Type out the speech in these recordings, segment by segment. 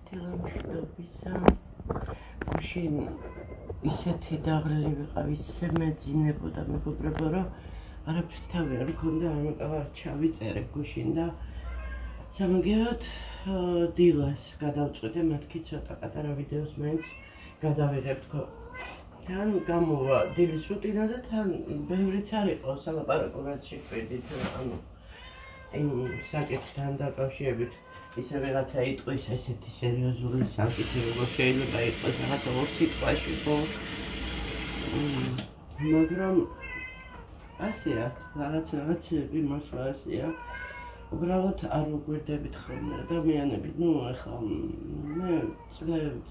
მართლა მშვიდობისა. გუშინ ისეთი დაღლილი ვიყავ, ისე მეძინებოდა მეგობრებო, რომ არაფრის თავი არ მქონდა, არ ჩავიწერე გუშინ და სამაგერად დილას გადავწყვიტე მათქი ცოტა პატარა ვიდეოს მაინც გადავიღებ თქო. თან გამოვა დილის რუტინა და თან ბევრიც არ იყო სალაპარაკო რაც შეგვიდით, ანუ იმ საკითხთან დაკავშირებით ისე ვიღაცა იტყვის ესეთი სერიოზული საკითხი როგორ შეიძლება იყოს რაღაცა ორ სიტყვაში ხო? მაგრამ ასეა, რაღაცები მართლა ასეა. უბრალოდ არ მოგვერდებით ხოლმე ადამიანები, ნუ ახლა მე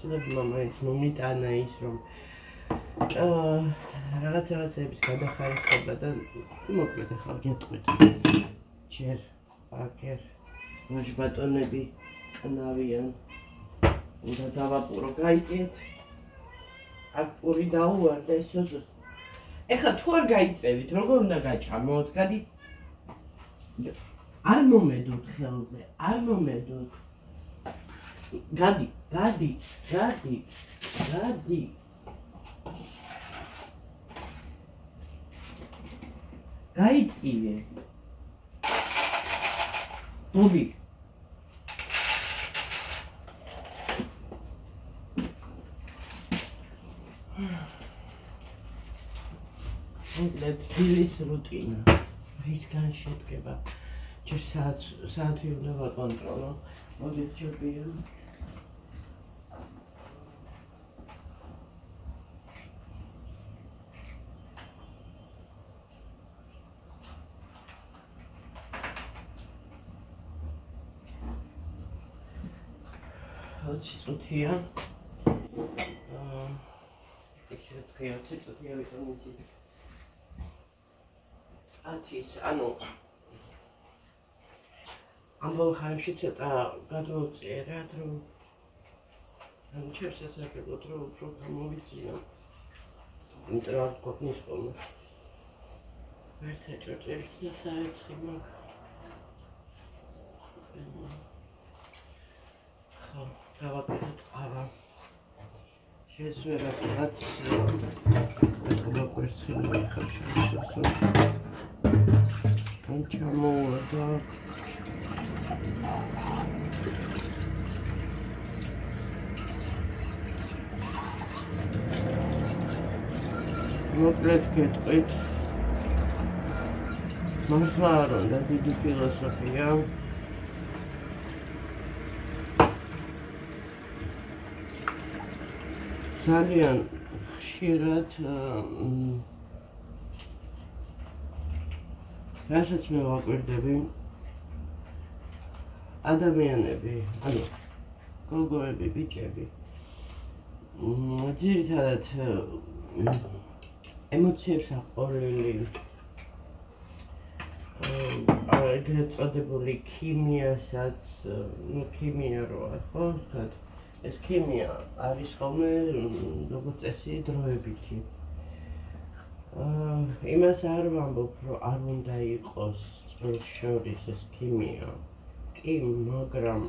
წლებმა მაინც მომიტანა ის რომ რაღაცების გადახარისხება და მოკლედ ახლა გეტყვით ჯერ აქერ მოშბატონები ყნავიან უნდა დავაპურო გაიწიეთ აქ პური დაუვარდა ეს სოსოს ეხლა თუ არ გაიწევით როგორ უნდა გაჭამოთ გადი არ მომედოთ ხელზე არ მომედოთ გადი გაიწიე ბობი მოკლედ დილის რუტინა რისგან შედგება ჯერ საათი უნდა ვაკონტროლო მოდით ჯობია წუთია ისე თქვია 20 წუთია ვიტყვი ათის ანუ ამბოლ ხანში ცოტა გადმოვწერად რომ ანუ ჩემს სასარგებლოდ რომ უფრო გამოვიძინო იმიტომ რომ ყოფნის ხოლმე ვერც ეჭვერწელს და საერთი მაქვს გავაკეთოთ ყავა შეძვერად რაც მოგვერცხილი ხარ შემოსასო ან ჩამოვარდა მოკლედ გეტყვით მართლა არ უნდა დიდი ფილოსოფია ძალიან ხშირად რასაც მე ვაკვირდები ადამიანები, ანუ გოგოები, ბიჭები ძირითადად ემოციებს აყოლილი ეგრეთ წოდებული ქიმიასაც, ნუ ქიმია როა, ხო? ეს ქიმია არის ხოლმე როგორც წესი დროებითი. იმას არ ვამბობ, რომ არ უნდა იყოს წყვილს შორის ეს ქიმია. კი, მაგრამ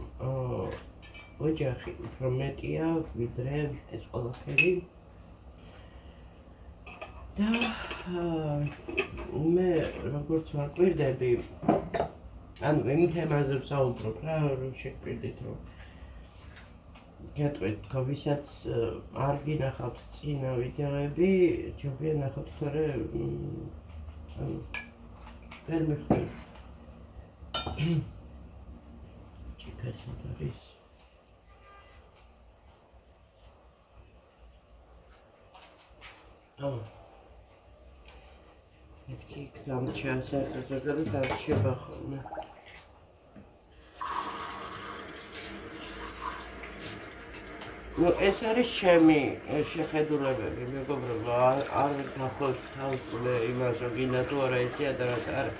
ოჯახი უფრო მეტია, ვიდრე ეს ყველაფერი. და მე როგორც ვაკვირდები, ანუ იმ თემაზე ვსაუბრობ რა, რომ შეგვირდით რომ გეტყვით, ვისაც არ გინახავთ წინა ვიდეოები, ჯობია ნახოთ, თორე ვერ მიხვდებით. ჭიქას არის. მეთქი გამჩა საერთოდ დარჩება ხოლმე. Ну, ეს არის ჩემი შეხედულებები, მეგობრებო, არ გახოთ თავზე იმას, რომ გინდა თუ არა ესეა და რა არა.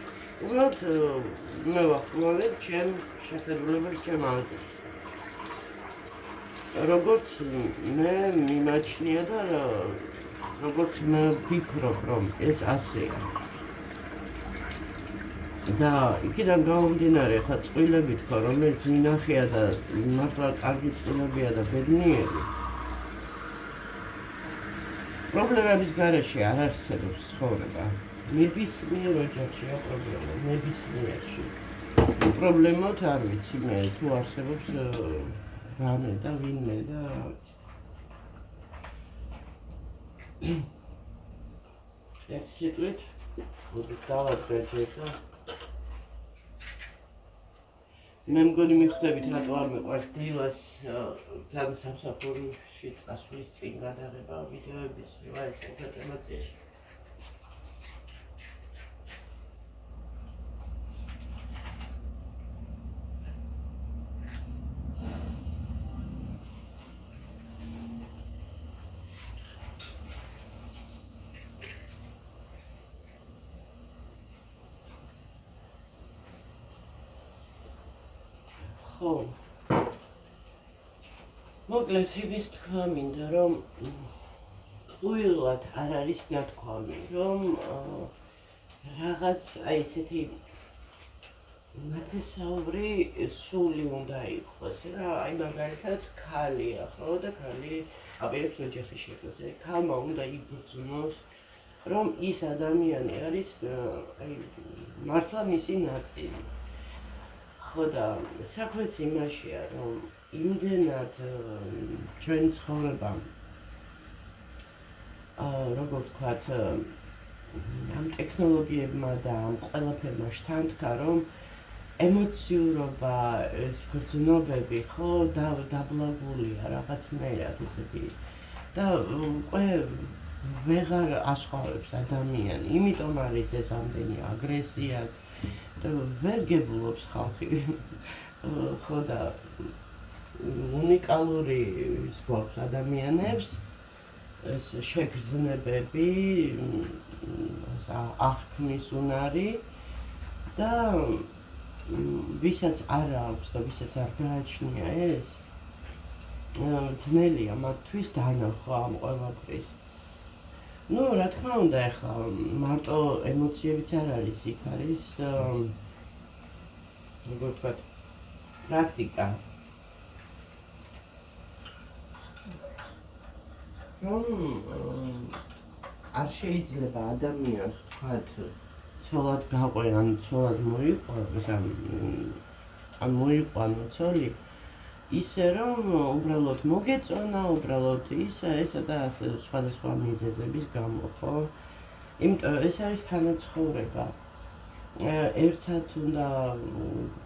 უბრალოდ მე ვახმოვანებ ჩემ შეხედულებებს ჩემ აზრს. როგორც მე მიმაჩნია და როგორც მე ვფიქრობ, რომ ეს ასეა. და იქიდან გამომდინარე ხა წყვილები თქვა რომელიც მინახია და მართლა კარგი წყვილებია და ბედნიერი პრობლემების გარეშე არ არსებობს ცხოვრება ნებისმიერ ოჯახშია პრობლემა ნებისმიერში პრობლემოთ არ ვიცი მე თუ არსებობს რამე და ვინმე და ერთ სიტყვით დავაწყეთ ეხლა მე მგონი მიხვდებით რატო არ მიყვარს დილას თან სამსახურში წასვლის წინ გადაღება ვიდეოების რა ეს ინფორმაციაში ხო მოკლედ იმის თქვა მინდა რომ უილად არ არის ნათქვამი რომ რაღაც აი ესეთი ნათესაური სული უნდა იყოს რა აი მაგალითად ქალია ხო და ქალი აპირებს ოჯახის შექმნაზე ქალმა უნდა იბრძნოს რომ ის ადამიანი არის აი მართლა მისი ნაწილი ხო და საქმეც იმაშია რომ იმდენად ჩვენ ცხოვრება როგორ ვთქვათ ამ ტექნოლოგიებმა და ამ ყველაფერმა შთანთქა რომ ემოციურობა ეს გრძნობები ხო დაბლაგულია რაღაცნაირად ისეთი და უკვე ვეღარ ასხავებს ადამიანი იმიტომ არის ეს ამდენი აგრესიაც და ვერ გებულობს ხალხი ხო და უნიკალური ის გვაქვს ადამიანებს ეს შეგრძნებები აღქმის უნარი და ვისაც არ აქვს და ვისაც არ გააჩნია ეს ძნელია მათთვის დანახვა ამ ყველაფრის ну, რა თქმა უნდა, ახლა მარტო ემოციებიც არ არის, იქ არის როგორ ვთქვათ, პრაქტიკა. არ შეიძლება ადამიანს ვთქვათ, ცოლად გაყვე ან ცოლად მოიყვანოს, ან მოიყვანო ცოლი ისე რომ უბრალოდ მოგეწონა, უბრალოდ ესა და სხვადასხვა მიზეზების გამო, ხო? იმიტომ ეს არის თანაცხოვრება. ერთად უნდა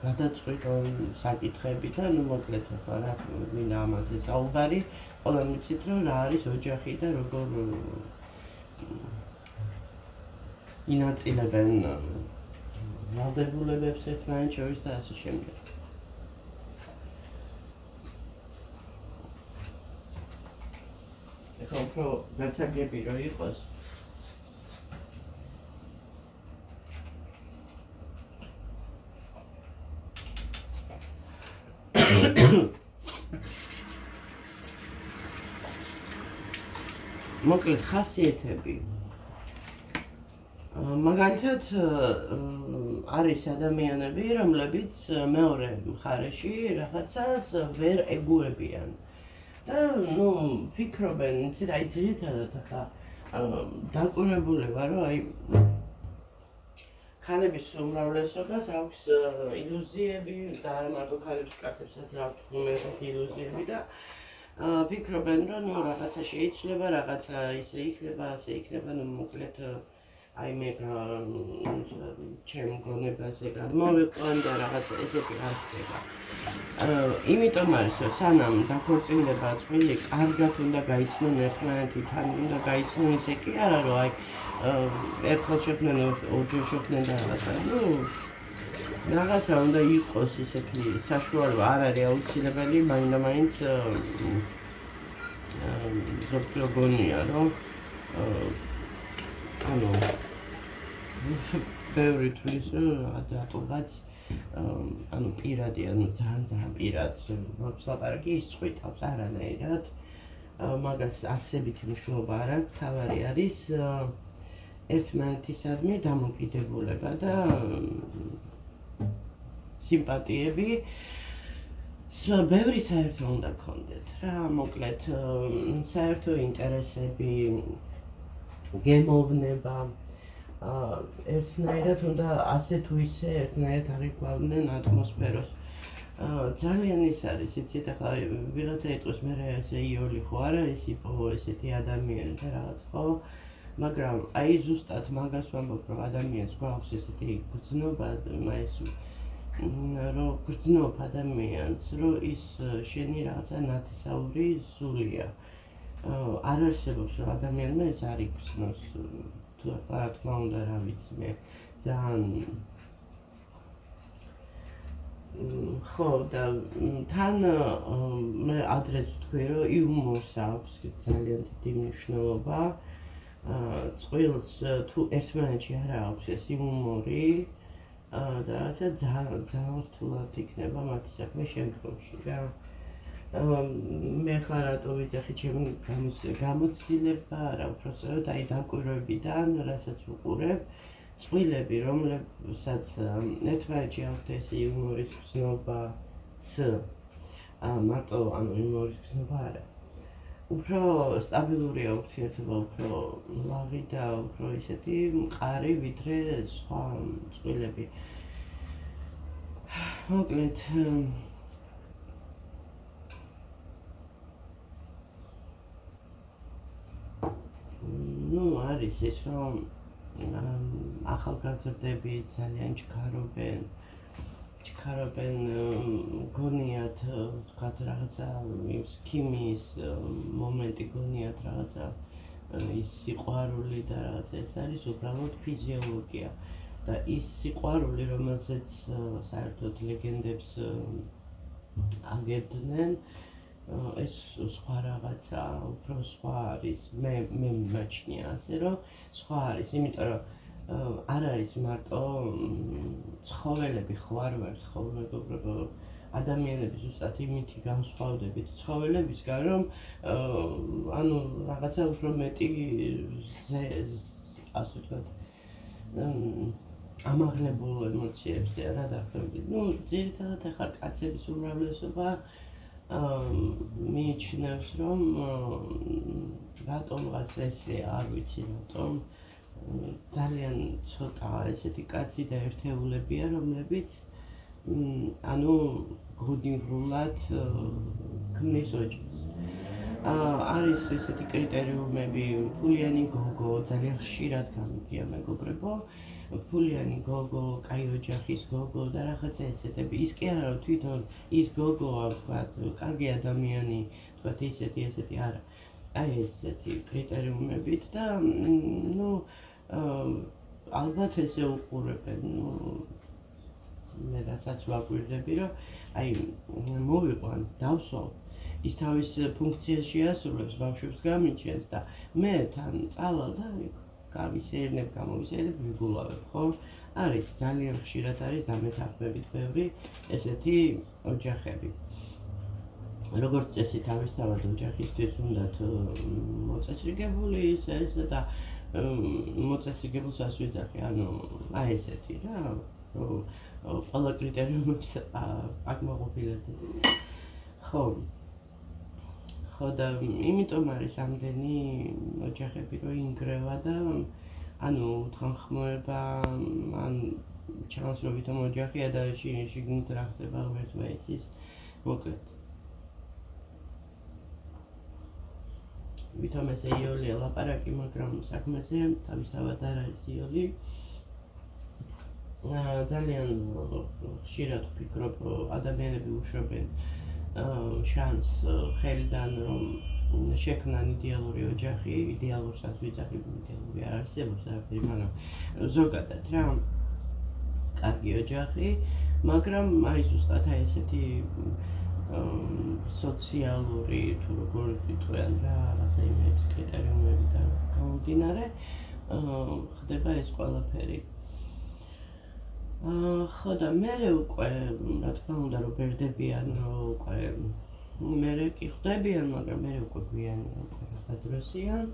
გადაწყვიტონ საკითხები და ნუ მოკლედ ახლა რა მინდა ამაზე საუბარი, ყველა მიცით რომ რა არის ოჯახი და როგორ ინაწილებენ ვალდებულებებს ერთმანეთს შორის და ასე შემდეგ. უფრო გასაგები რო იყოს მოკლედ ხასიათები მაგალითად არის ადამიანები რომლებიც მეორე მხარეში რაღაცას ვერ ეგუებიან და ნუ ფიქრობენ იცით აი ძირითადად ახლა დაკვირვებული ვარ რომ აი ქალების უმრავლესობას აქვს ილუზიები და არა მარტო ქალებს კაცებსაც აქვს უმეტესი ილუზიები და ფიქრობენ რომ ნუ რაღაცა შეიძლება რაღაცა ისე იქნება ასე იქნება ნუ მოკლედ აი მე ჩემ გონებაზე გამოვიყვან და რაღაცა ესეთი არ ხდება იმიტომ არის რომ სანამ დაქორწინება წვილი კარგად უნდა გაიცნონ ერთმანეთი თან უნდა გაიცნონ ისე კი არა რომ აი ერთხელ შეხვდნენ ორჯერ შეხვდნენ და რაღაცა ნუ რაღაცა უნდა იყოს ისეთი საშუალება არ არის აუცილებელი მაინდა-მაინც გონია რომ ანუ ბევრი თვლის დატოვაც ანუ პირადი ანუ ძალიან პირად მაქვს ლაპარაკი ის წვითავს არანაირად მაგას არსებითი მნიშვნელობა არ აქვს თავარი არის ერთმანეთისადმი დამოკიდებულება და სიმპათიები ბევრი საერთო უნდა გქონდეთ რა, მოკლედ საერთო ინტერესები, გემოვნება, ერთნაირად უნდა ასე თუ ისე ერთნაირად აღიქვამდნენ ატმოსფეროს. ძალიან ის არის, იცით, ახლა ვიღაცა იტყვის მე ესე იოლი ხო არ არის იპოვო ესეთი ადამიანი და რაღაც ხო, მაგრამ აი ზუსტად მაგას ვამბობ, რომ ადამიანს გვაქვს ესეთი გრძნობა, ეს რომ გრძნობ ადამიანს, რომ ის შენი რაღაცა ნათესაური სულია. არ არსებობს, რომ ადამიანმა ეს არ იგრძნოს. თუ ახლა რა თქმა უნდა, რა ვიცი მე, ძალიან ხო და თან მე ადრეს ვთქვი, რომ იუმორს აქვს ძალიან დიდი მნიშვნელობა. წყვილს თუ ერთმანეთში არ აქვს ეს იუმორი და რაღაცა ძალიან რთულად იქნება მათი საქმე შემდგომში რა. მე ახლა რატო ვიძახი ჩემი გამოცდილება, არა უბრალოდ აი დაკვირვებიდან, რასაც ვუყურებ, წყვილები, რომლებსაც ერთმანეთში აქვთ ეს იუმორის გრძნობაც, მარტო ანუ იუმორის გრძნობა არა. უფრო სტაბილურია ურთიერთობა, უფრო ლაღი და უფრო ისეთი მყარი, ვიდრე სხვა წყვილები. მოკლედ არის ის, რომ ახალგაზრდები ძალიან ჩქარობენ გონიათ ვთქვათ რაღაცა ქიმიის მომენტი გონიათ რაღაცა ის სიყვარული და რაღაცა ეს არის უბრალოდ ფიზიოლოგია და ის სიყვარული რომელზეც საერთოდ ლეგენდებს აგებდნენ ეს სხვა რაღაცა უფრო სხვა არის მე მიმაჩნია ასე რომ სხვა არის იმიტომ რომ არ არის მარტო ცხოველები ხო არ ვართ ხო მეგობრებო ადამიანები ზუსტად იმითი განსხვავდებით ცხოველებისგან რომ ანუ რაღაცა უფრო მეტი ასე ვთქვათ ამაღლებულ ემოციებზე რა დახვდებით ძირითადად ახლა კაცების უმრავლესობა მიიჩნევს რომ რატომღაც ესე არ ვიცი რატომ ძალიან ცოტა ესეთი კაცი და ერთეულებია რომლებიც ანუ გრუდირულად ქმნის ოჯახს არის ესეთი კრიტერიუმები ფულიანი გოგო ძალიან ხშირად გამიგია მეგობრებო ფულიანი გოგო, კაი ოჯახის გოგო და რაღაცა ესეთები. ის კი არა რომ თვითონ ის გოგოა, ვთქვათ, კარგი ადამიანი, ვთქვათ, ესეთი არა. აი ესეთი კრიტერიუმებით და ალბათ ესე უყურებენ. მე რასაც ვაკვირდები, რომ აი მოვიყვან, დავსვავ. ის თავის ფუნქციას შეასრულებს, ბავშვებს გამიჩენს და მე თან წავალ და გამოვისეირნებ, ვიგულავებ, ხო? არის ძალიან ხშირად არის დამეთანხმებით ბევრი ესეთი ოჯახები. როგორც წესი თავისთავად ოჯახისთვის უნდათ მოწესრიგებული ეს და მოწესრიგებულს ვიძახი, ანუ აი ესეთი რა, რომ ყველა კრიტერიუმებს აკმაყოფილებდეს. ხო და იმიტომ არის ამდენი ოჯახები რომ ინგრევა და ანუ უთანხმოება ან ჩანს რომ ვითომ ოჯახია და შიგნით რა ხდება ღმერთმა იცის მოკლედ ვითომ ესე იოლია ლაპარაკი მაგრამ საქმეზე თავისთავად არ არის იოლი ძალიან ხშირად ვფიქრობ ადამიანები უშვებენ შანს ხელიდან რომ შექმნან იდეალური ოჯახი, იდეალურსაც ვიძახი, იდეალური არ არსებობს არაფერი, მაგრამ ზოგადად რა კარგი ოჯახი, მაგრამ აი ზუსტად აი ესეთი სოციალური თუ როგორ ვიტყვიან რა რაღაცა იმების კრიტერიუმებიდან გამომდინარე ხდება ეს ყველაფერი. ხო და მერე უკვე რა თქმა უნდა რომ ბერდებიან რომ უკვე მერე კი ხვდებიან მაგრამ მერე უკვე გვიანია უკვე გადროსიან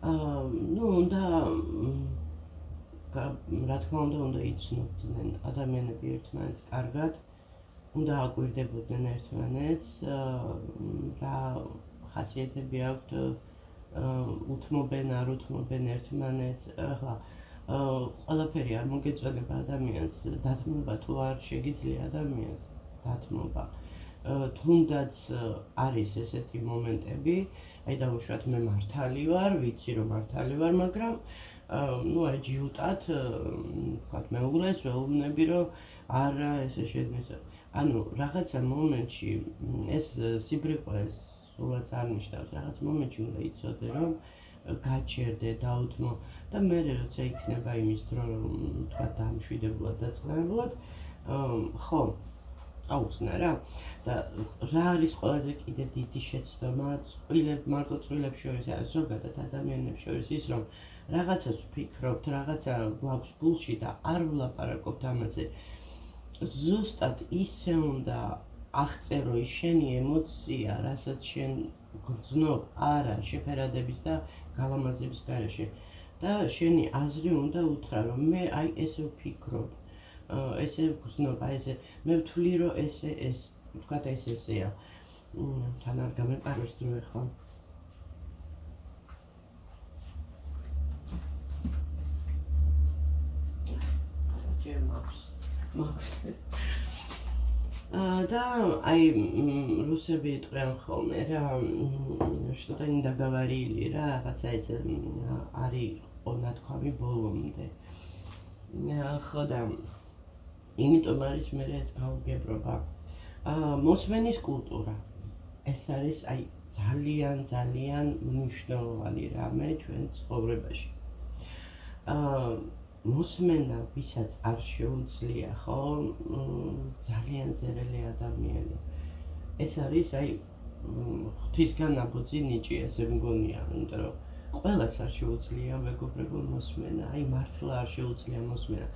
ну უნდა რა თქმა უნდა იცნობდნენ ადამიანები ერთმანეთს კარგად, უნდა აკვირდებოდნენ ერთმანეთს, რა ხასიათები აქვთ, უთმობენ, არ უთმობენ ერთმანეთს, ახლა ყველაფერი არ მოგეწოდება ადამიანს, დათმობა თუ არ შეგიძლია ადამიანს დათმობა. თუნდაც არის ესეთი მომენტები, აი დავუშვათ მე მართალი ვარ, ვიცი რომ მართალი ვარ, მაგრამ ну აი ჯიუტად ვთქვათ მეუღლეს ვეუბნები რომ არა ესე შედგეს. ანუ რაღაცა მომენტში ეს სიბრიყვა ეს სულაც არ ნიშნავს, რაღაც მომენტში უნდა იცოდე რომ გაჩერდე, დაუთმო და მე როცა იქნება იმის დრო რომ ვთქვათ დამშვიდებულად დაწყნარებულად, ხო აუხსნა რა და რა არის ყველაზე კიდე დიდი შეცდომა მარტო წყვილებს შორის არის ზოგადად ადამიანებს შორის ის რომ რაღაცას ვფიქრობთ, რაღაცა გვაქვს გულში და არ ვლაპარაკობთ ამაზე. ზუსტად ისე უნდა აღწერო ის შენი ემოცია, რასაც შენ გრძნობ არა შეფერადების და გალამაზების გარეშე და შენი აზრი უნდა უთხრა რომ მე აი ესე ვფიქრობ, ესე გრძნობ, აი ესე მე ვთვლი რომ ესე ეს ვთქვათ ეს ესეა. თან არ გამეყაროს დრო ახლა. და აი რუსები იტყვიან ხოლმე რა что-то не договорили რა რაღაცა ეს არის ნათქვამი ბოლომდე. ხო და იმიტომ არის მე ეს გაუგებრობა. მოსმენის კულტურა ეს არის აი ძალიან მნიშვნელოვანი რამე ჩვენ ცხოვრებაში. მოსმენა ვისაც არ შეუძლია, ხო, ძალიან ზერელი ადამიანი. ეს არის აი ღვთისგან აბოძი ნიჭი, ესე მგონია, იმიტომ რომ ყველას არ შეუძლია მეგობრებო მოსმენა, აი მართლა არ შეუძლია მოსმენა.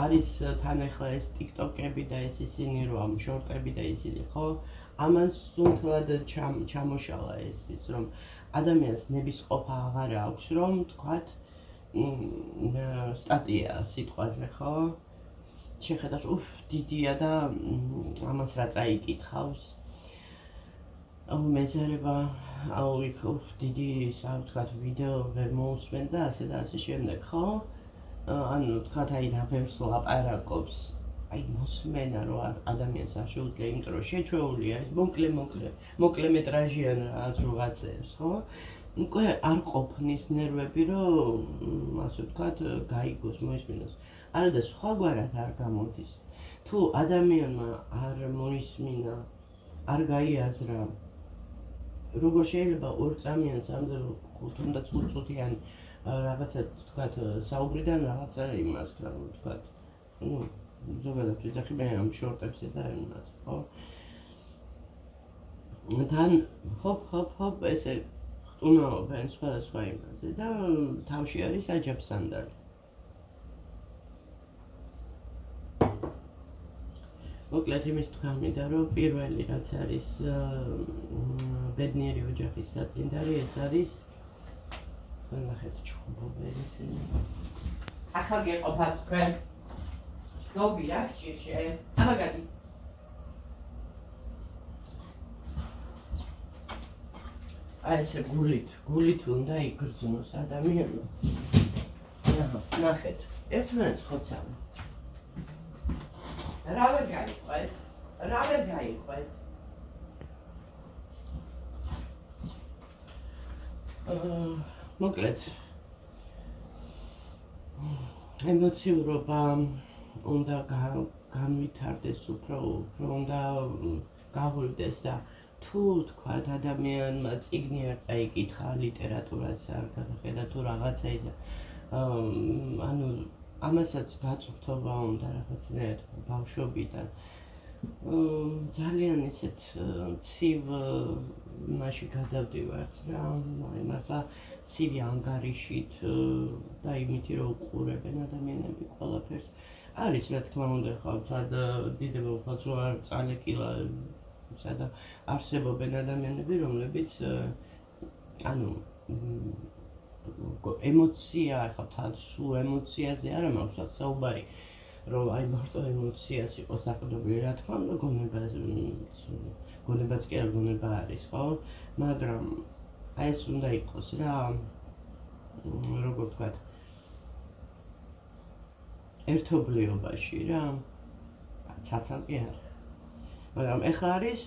არის თან ახლა ეს TikTok-ები და ეს ისინი რო ამ შორტები და ისინი, ხო? ამან სულთლად ჩამოშალა ის რომ ადამიანს ნებისყოფა აღარ აქვს რომ თქვათ სტატია სიტყვაზე, ხო? შეხედავს, დიდია და ამას რა წაიკითხავს. მეძერება, იქ დიდი ვთქვათ ვიდეო ვერ მოусმენ და ასე შემდეგ, ხო? ანუ თქვათ აი რა ბევრს ლაპარაკობს, აი მოსმენა რო ადამიანს არ შეუძლია, იმიტომ რომ შეჩვეულია ეს მოკლე მეტრაჟიან რაღაცებს, ხო? უკვე არ ყოფნის ნერვები რომ ასე ვთქვათ გაიგოს, მოისმინოს. არა და სხვაგვარად არ გამოდის. თუ ადამიანმა არ მოისმინა, არ გაიაზრა, როგორ შეიძლება ორწამიან, თუნდაც ხუთწუთიანი რაღაცა ვთქვათ საუბრიდან რაღაცა იმას ვთქვათ, ну ზოგადად ვიძახი ამ შორტებზე და იმას, ხო? თან ჰოპ ესე ხტუნაობენ სხვადასხვა იმაზე და თავში არის აჯაფსანდალი. მოკლედ იმის თქვამიდა რომ პირველი რაც არის ბედნიერი ოჯახის საწინდარი ეს არის ნახეთ ჩხუბობელი ისინი. ახლა გეყოფათ თქვენ. გობი რა გჭირშე? აბა გადი. აი ესე გულით უნდა იგრძნოს ადამიანო. ნახეთ, ერთმანეთს ხოცავენ. რა ვერ გაიყვეთ? მოკლედ ემოციურობა უნდა განვითარდეს უფრო უნდა გაღვივდეს და თუ თქვათ ადამიანმა წიგნი არ წაიკითხა, ლიტერატურას არ გადახედა თუ რაღაცა ისა ანუ ამასაც გაწვრთობა უნდა რაღაცნაირად ბავშვობიდან. ძალიან ისეთ ცივ მაშინ გადავდივართ რა, მართლა ცივი ანგარიშით და იმითი რომ უყურებენ ადამიანები ყველაფერს. არის რა თქმა უნდა ხალხად დიდება უხალხო არ წალეკილა სადა არსებობენ ადამიანები რომლებიც ანუ ემოცია, ახლა სულ ემოციაზე არა მაქვს საუბარი, რომ აი მარტო ემოციას იყოს დაყრდნობილი, რა თქმა უნდა, გონებაც კი არა, გონება არის, ხო? მაგრამ აი ეს უნდა იყოს რა, როგორ ვთქვათ, ერთობლიობაში რა, ცაცალ კი არა. მაგრამ ეხლა არის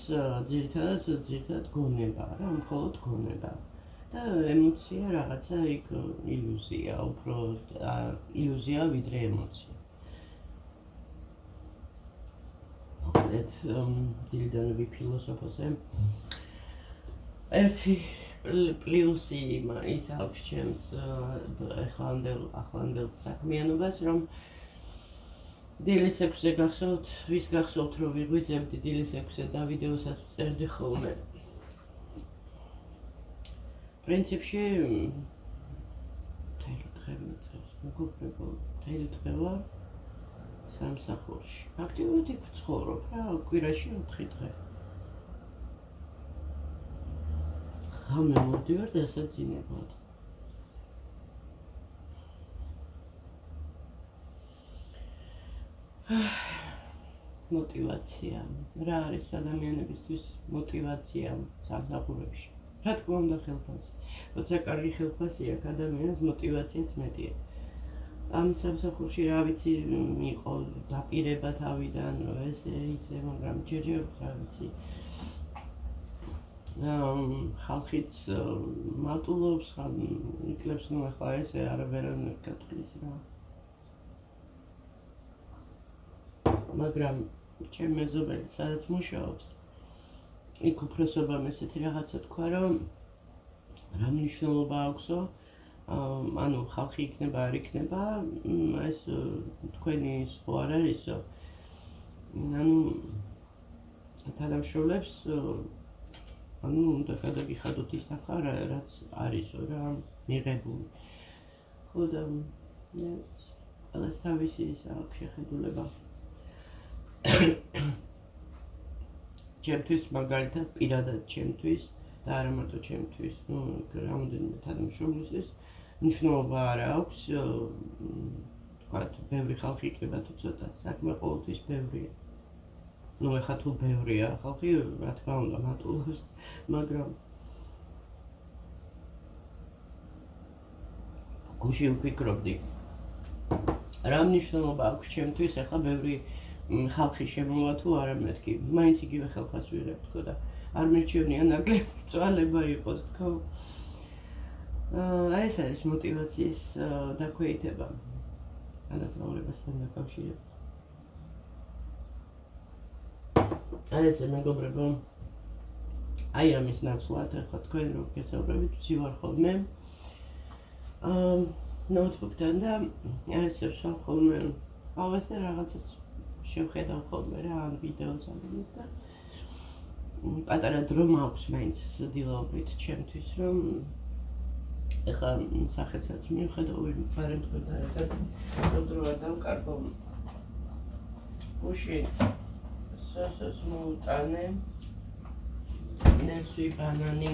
ძირითადად გონება რა, მხოლოდ გონება. და ემოცია რაღაცა იქ ილუზია, უფრო ილუზია ვიდრე ემოცია. მოკლედ, დილიდანები ფილოსოფოსე. ერთი პლუსი ის აქვს ჩემს ახლანდელ საქმიანობას, რომ დილის 6-ზე გახსოვთ, ვის გახსოვთ, რომ ვიღვიძებდი დილის 6-ზე და ვიდეოსაც ვწერდი ხოლმე. პრინციპში მთელი დღე მიწევს, მეგობრებო, მთელი დღე ვარ სამსახურში. აქტიურად იქ ვცხოვრობ რა, კვირაში 4 დღე. ღამე მოდივარ დასაძინებლად. მოტივაცია. რა არის ადამიანებისთვის მოტივაცია სამსახურებში? რა თქმა უნდა ხელფასი. როცა კარგი ხელფასი აქვს, ადამიანს მოტივაციაც მეტია. ამ სამსახურში რა ვიცი, იყო დაპირება თავიდან, რომ ესე ისე, მაგრამ ჯერჯერ რა ვიცი. ხალხიც მატულობს, იკლებს, ნუ ახლა ესე არაფერად გათვლის რა. მაგრამ ჩემ მეზობელი სადაც მუშაობს, იქ უფროსობამ ესეთი რაღაცა თქვა, რომ რა მნიშვნელობა აქვსო, ანუ ხალხი იქნება, არ იქნება, ეს თქვენი სხვა არ არისო. ანუ თანამშრომლებს ანუ უნდა გადაგიხადოთ ის ახლა რაც არისო რა მიღებული. ხო და ყველას თავისი ის აქვს შეხედულება. ჩემთვის მაგალითად პირადად ჩემთვის და არა მარტო ჩემთვის, ნუ რამდენიმე თანამშრომლისთვის მნიშვნელობა არ აქვს, თქვათ, ბევრი ხალხი იქნება თუ ცოტა, საქმე ყოველთვის ბევრია. ნუ ეხლა თუ ბევრია ხალხი, რა თქმა უნდა, მატულობს, მაგრამ გუშინ ვფიქრობდი, რა მნიშვნელობა აქვს ჩემთვის ეხლა ბევრი ხალხი შემოვა თუ არა მეთქი, მაინც იგივე ხელფასს ვიღებ თქო და არ მერჩივნია ნაკლები წვალება იყოს თქო. აი ეს არის მოტივაციის დაქვეითება განსაკუთრებასთან დაკავშირებით. აი ესე მეგობრებო, აი ამის ნაცვლად ახლა თქვენ რო გესაუბრებით, ვცივარ ხოლმე ნოუთბუქთან და აისებს ვარ ხოლმე ავას და რაღაცას შევხედავ ხოლმე რა ან ვიდეოს ამის და პატარა დრო მაქვს მაინც დილაობით ჩემთვის რომ ეხლა სახელსაც მივხედავ ვარ თქვენთან ერთად დრო არ დავკარგო გუშინ სოსოს მოუტანე ნესვი ბანანი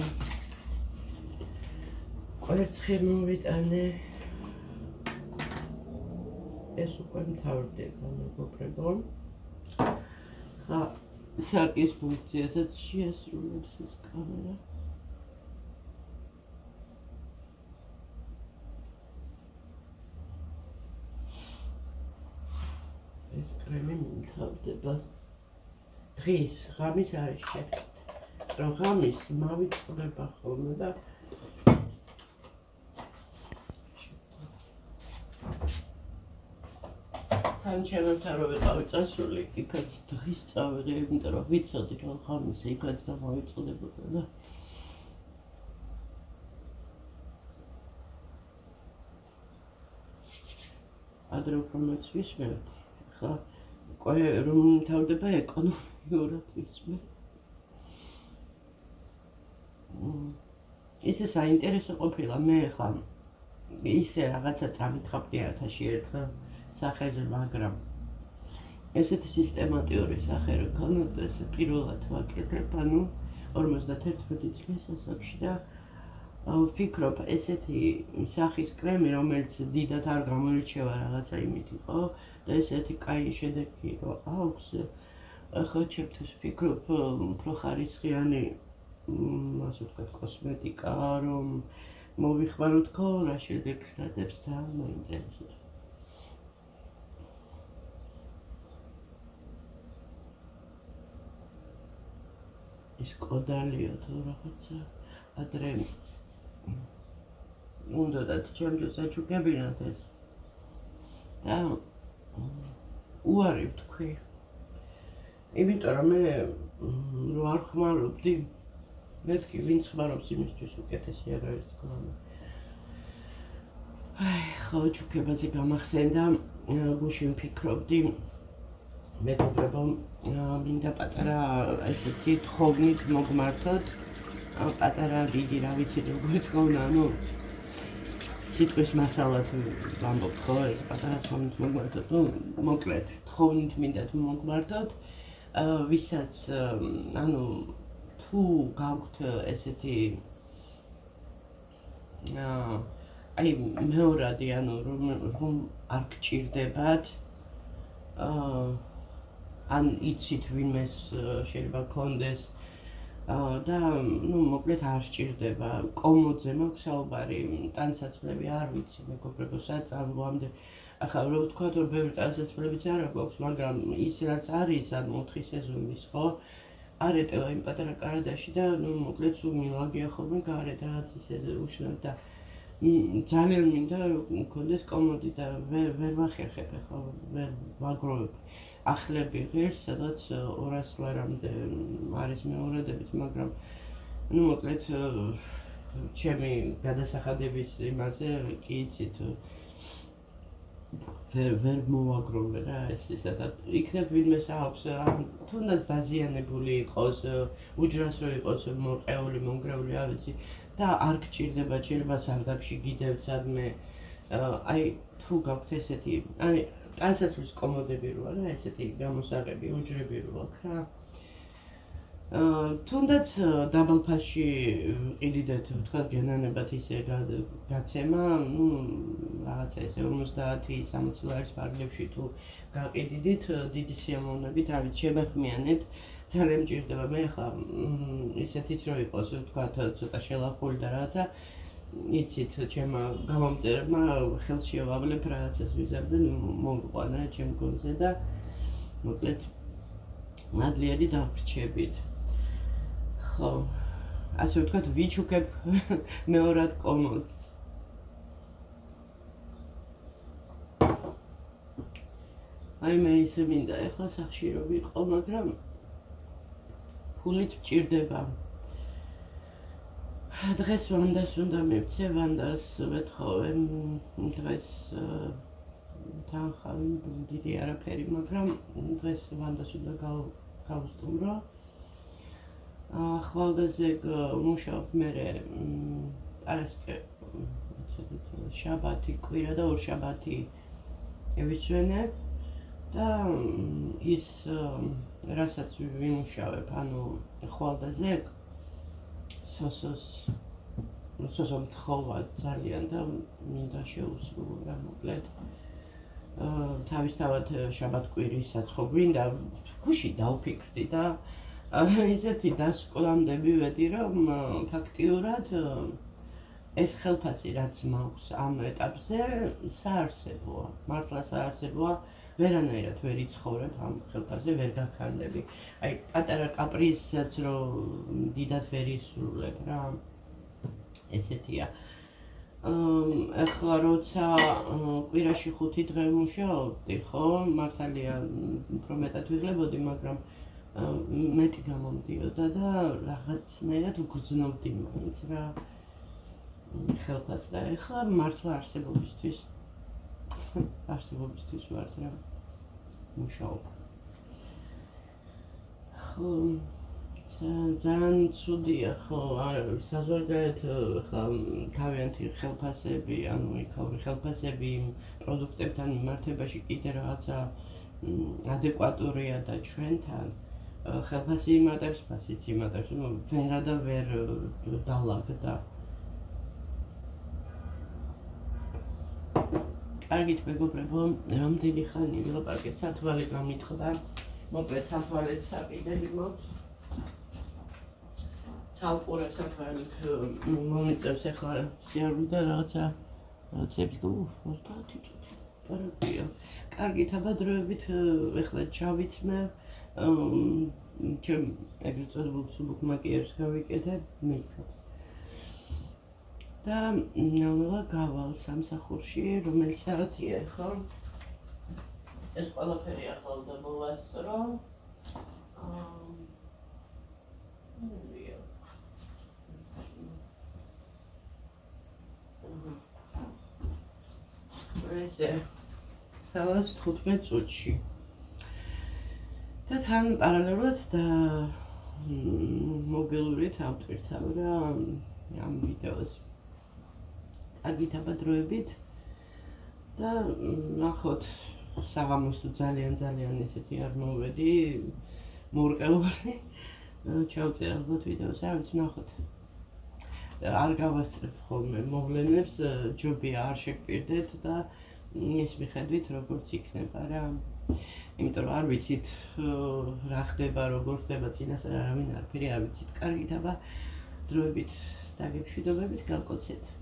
კვერცხი მოვიტანე ეს უკვე მთავრდება მეგობრებო. ხა საკის ფუნქციასაც შეასრულებს ეს კამერა. ეს კრემი მთავრდება. დღის ღამის არის შეხედე. რომ ღამის მავიწყდება ხოლმე და თან ჩემთან რო ვიყავი წასული, იქაც დღის წავიღე, იმიტომ რომ ვიცოდი რომ ხამის იქაც და მოვიწყდებოდა და ადრე უფრო მეც ვისმენდი. ახლა რომ თავდება ეკონომიურად ვისმენ. ისე საინტერესო ყოფილა მე ახლა ისე რაღაცა წამითხავდი 1000-ში ერთხელ სახეზე, მაგრამ ესეთი სისტემატიური სახე რო ქონოდა, ესე პირველად ვაკეთებ, ანუ 51 წლის ასაკში და ვფიქრობ, ესეთი სახის კრემი, რომელიც დიდად არ გამოირჩევა რაღაცა იმით იყო და ესეთი კაი შედეგი რო აქვს, ახლა ჩემთვის ვფიქრობ, უფრო ხარისხიანი, ასე ვთქვათ, კოსმეტიკა, რომ მოვიხმაროთ ხო, რა შედეგს დადებს, ძალიან მაინტერესებს. ის კოდალია თუ რაღაცა, ადრე უნდათ ჩემთვის აჩუქებინათ ეს და უარი ვთქვი, იმიტომ რომ მე რო არ ხმარობდი, მეთქი ვინც ხმარობს იმისთვის უკეთესია რა ის თქმა. ხო, ჩუქებაზე გამახსენდა, გუშინ ვფიქრობდი, მეგობრებო, მინდა პატარა ესეთი თხოვნით მოგმართოთ, პატარა დიდი რა ვიცი როგორ თხოვნა, ანუ სიტყვის მასალად ვამბობ ხო, ეს პატარა თხოვნით მოგმართოთ, ну, მოკლედ, თხოვნით მინდათ მოგმართოთ, ვისაც, ანუ თუ გაქვთ ესეთი აი მეორადი, ანუ რომ არ გჭირდებათ, ან იცით ვინმეს შეიძლება გქონდეს და ну, მოკლედ არ სჭირდება. კომოდზე მაქვს საუბარი, ტანსაცმლები არ ვიცი, მეგობრებო, საწარმოამდე. ახლა რო ვთქვათ, რომ ბევრი ტანსაცმლებიც არ აქვს, მაგრამ ის რაც არის, ანუ 4 სეზონის, ხო? არ ეტევა იმ პატარა კარადაში და ну, მოკლედ სულ მილაგია ხოლმე გარეთ რაღაც ისე უშნად და ძალიან მინდა მქონდეს კომოდი და ვერ ვახერხებ ახლა, ვერ ვაგროვებ. ახლები ღირს, სადაც 200 ლარამდე არის მეორადებით, მაგრამ ну, მოკლედ ჩემი გადასახადების იმაზე კი იცით, ვერ მოვაგროვე რა ეს ისა და იქნებ ვინმეს აქვს, თუნდაც დაზიანებული იყოს, უჯრას რო იყოს მორყეული, მონგრეული, რა ვიცი და არ გჭირდება, შეიძლება სარდაფში გიდევთ სადმე, აი თუ გაქვთ ესეთი, აი ტანსაცმლის კომოდები რო არა, ესეთი გამოსაღები, უჯრები რო აქვს რა. თუნდაც დაბალფასში ყიდიდეთ, ვთქვათ, გენანებად ისე გაცემა, ну, რაღაცა ესე 50-60 ლარის ფარგლებში თუ გაყიდიდით, დიდი სიამოვნებით, რა ვიცი, შემეხმიანეთ, ძალიან მჭირდება. მე ხა ისეთიც რო იყოს, ვთქვათ, ცოტა შელახული და რაღაცა, იცით, ჩემმა გამომწერებმა ხელში ავავლებ რაღაცას ვიზარდენ, მოვიყვანა ჩემ გონზე და მოკლედ მადლიერი დავრჩებით. ხო, ასე ვთქვათ, ვიჩუქებ მეორად კომოდს. აი მე ისე მინდა ეხლა სახში რო ვიყო, მაგრამ ფულიც მჭირდება. დღეს ვანდას უნდა მივცე, ვანდას ვეთხოვე, დღეს თანხა დიდი არაფერი, მაგრამ დღეს ვანდას უნდა გავუსტუმრო. ხვალდაზეგ მუშაობ მერე არასკე შაბათი კვირა და ორშაბათი ვისვენებ და ის რასაც ვიმუშავებ, ანუ ხვალდაზეგ სოსო მთხოვა ძალიან და მინდა შეუსრულო რა მოკლედ. თავისთავად შაბათ-კვირისაც ხო გვინდა გუში დავფიქრდი და ისეთი დასკვლამდე მივედი, რომ ფაქტიურად ეს ხელფასი რაც მაქვს ამ ეტაპზე საარსებოა, მართლა საარსებოა, ვერანაირად ვერ იცხოვრებ ამ ხელფასზე, ვერ გაქანდები. აი პატარა კაპრიზსაც რო დიდად ვერ ისრულებ რა. ესეთია. ახლა როცა კვირაში 5 დღე ვმუშაობდი, ხო, მართალია უფრო მეტად ვიღლებოდი, მაგრამ მეტი გამომდიოდა და რაღაცნაირად ვგრძნობდი მაინც რა ხელფასს და ახლა მართლა არსებობისთვის ვართ რა მუშაობ. ხო, ძალიან ცუდია ხო, საზღვარგარეთ ხა თავიანთი ხელფასები, ანუ იქაური ხელფასები იმ პროდუქტებთან მიმართებაში კიდე რაღაცა ადეკვატურია და ჩვენთან ხელფასი იმატებს, ფასიც იმატებს, ვერა და ვერ დალაგდა. კარგით მეგობრებო, რამდენი ხანი ვილაპარაკეთ, სათვალე გამიტყდა. მოკლედ სათვალეც საყიდელი მოქვს. ცალყურა სათვალით მომიწევს ახლა სიარული და რაღაცა 30 წუთი. პარაკია. კარგით აბადროებით ახლა ჩავიცმე. ჩემ ეგრეთ წოდებულ სუბუქ მაკიაჟს გავიკეთებ მეიქაპს. და ნელა გავალ სამსახურში, რომელი საათია ხო? ეს ყველაფერი ახლა უნდა მოვასწრო. ესე 15 წუთში. და თან პარალელურად და მობილურით ავტვირთავ რა ამ ვიდეოს. კარგით აბადროებით და ნახოთ საღამოს ძალიან ესეთი არ მოვედი მორყეული ჩავწერ ალბათ ვიდეოს არ ვიცი ნახოთ არ გავასწრებ ხოლმე მოვლენებს ჯობია არ შეგპირდეთ და ის მიხედვით როგორც იქნება რა იმიტომ რომ არ ვიცით რა ხდება როგორ ხდება წინასწარ არავინ არაფერი არ ვიცით კარგით აბა დროებით დაგეშვიდობებით გავკოცეთ